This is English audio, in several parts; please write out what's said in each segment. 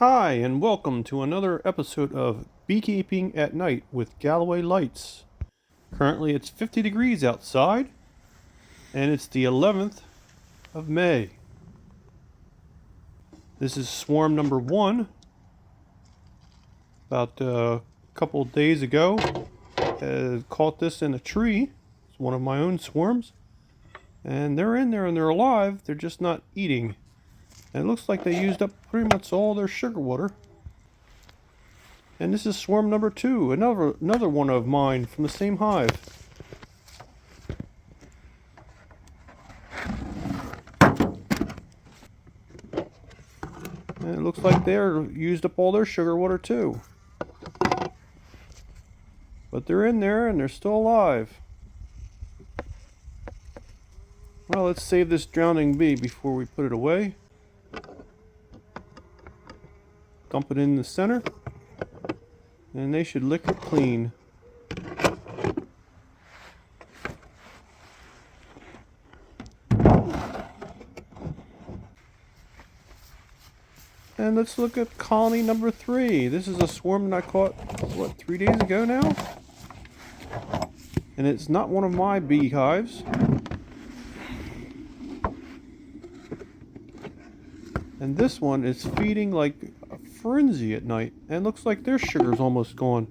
Hi, and welcome to another episode of Beekeeping at Night with Galloway Lights. Currently it's 50 degrees outside, and it's the 11th of May. This is swarm number 1. About a couple of days ago, I caught this in a tree. It's one of my own swarms. And they're in there and they're alive, they're just not eating. And it looks like they used up pretty much all their sugar water. And this is swarm number 2, another one of mine from the same hive. And it looks like they're used up all their sugar water too. But they're in there and they're still alive. Well, let's save this drowning bee before we put it away. Dump it in the center. And they should lick it clean. And let's look at colony number 3. This is a swarm that I caught, 3 days ago now? And it's not one of my beehives. And this one is feeding like a frenzy at night. And looks like their sugar's almost gone.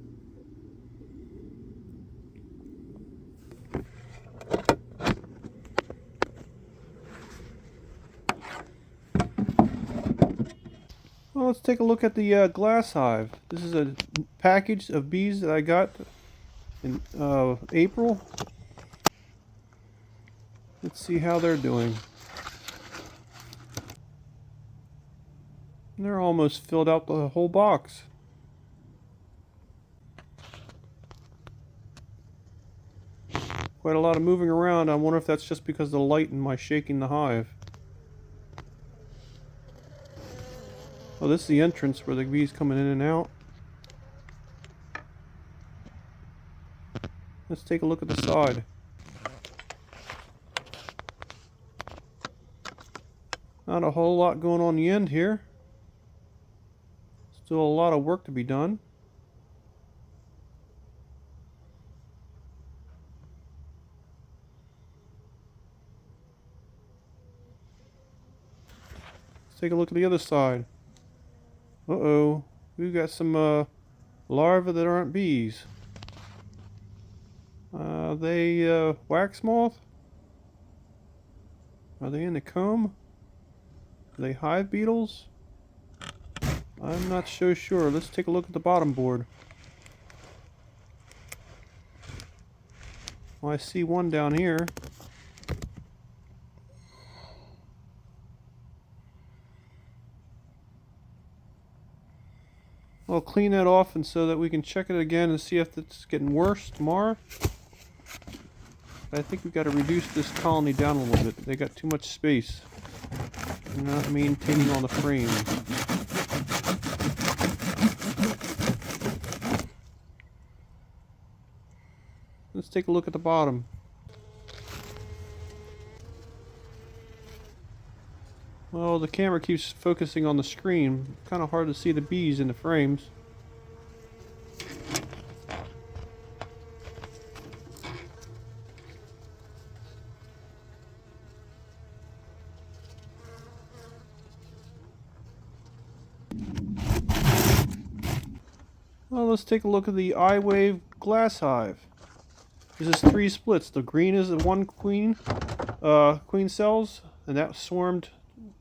Well, let's take a look at the glass hive. This is a package of bees that I got in April. Let's see how they're doing. And they're almost filled out the whole box. Quite a lot of moving around. I wonder if that's just because of the light and my shaking the hive. Oh, this is the entrance where the bees coming in and out. Let's take a look at the side. Not a whole lot going on the end here. Still a lot of work to be done. Let's take a look at the other side. Uh-oh, we've got some larvae that aren't bees. Are they wax moth? Are they in the comb? Are they hive beetles? I'm not so sure. Let's take a look at the bottom board. Well, I see one down here. I'll clean that off and so that we can check it again and see if it's getting worse tomorrow. I think we've got to reduce this colony down a little bit. They got too much space. They're not maintaining all the frame. Let's take a look at the bottom. Well, the camera keeps focusing on the screen. Kind of hard to see the bees in the frames. Well, let's take a look at the iWave glass hive. This is 3 splits. The green is the one queen cells, and that swarmed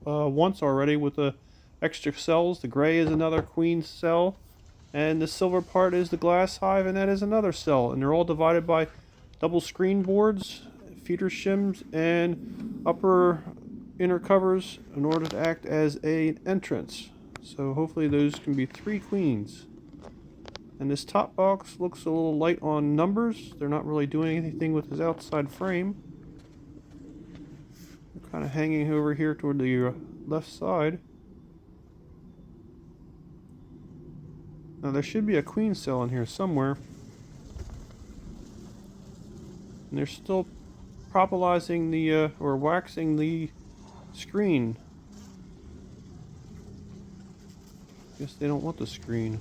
once already with the extra cells. The gray is another queen cell, and the silver part is the glass hive, and that is another cell. And they're all divided by double screen boards, feeder shims, and upper inner covers in order to act as an entrance. So hopefully those can be 3 queens. And this top box looks a little light on numbers. They're not really doing anything with this outside frame. They're kind of hanging over here toward the left side. Now there should be a queen cell in here somewhere. And they're still propolizing the, or waxing the screen. Guess they don't want the screen.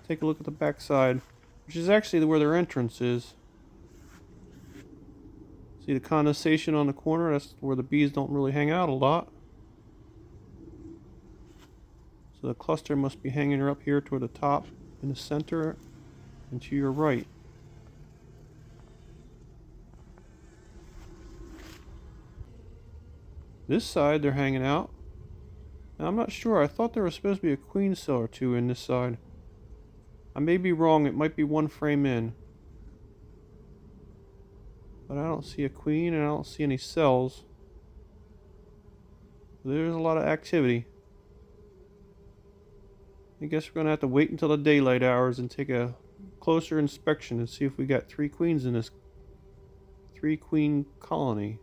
Take a look at the back side, which is actually where their entrance is. See the condensation on the corner? That's where the bees don't really hang out a lot. So the cluster must be hanging up here toward the top, in the center, and to your right. This side they're hanging out. Now, I'm not sure. I thought there was supposed to be a queen cell or two in this side. I may be wrong. It might be one frame in. But I don't see a queen and I don't see any cells. There's a lot of activity. I guess we're going to have to wait until the daylight hours and take a closer inspection and see if we got 3 queens in this 3-queen colony.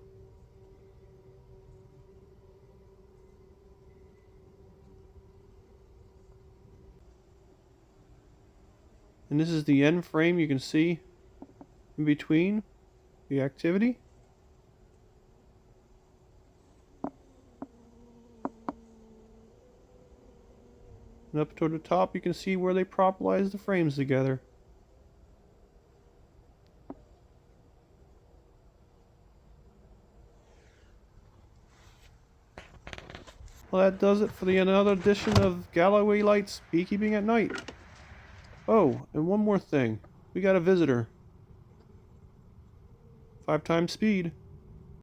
And this is the end frame. You can see in between the activity. And up toward the top you can see where they propolize the frames together. Well, that does it for another edition of Galloway Lights Beekeeping at Night. Oh, and one more thing. We got a visitor. 5 times speed.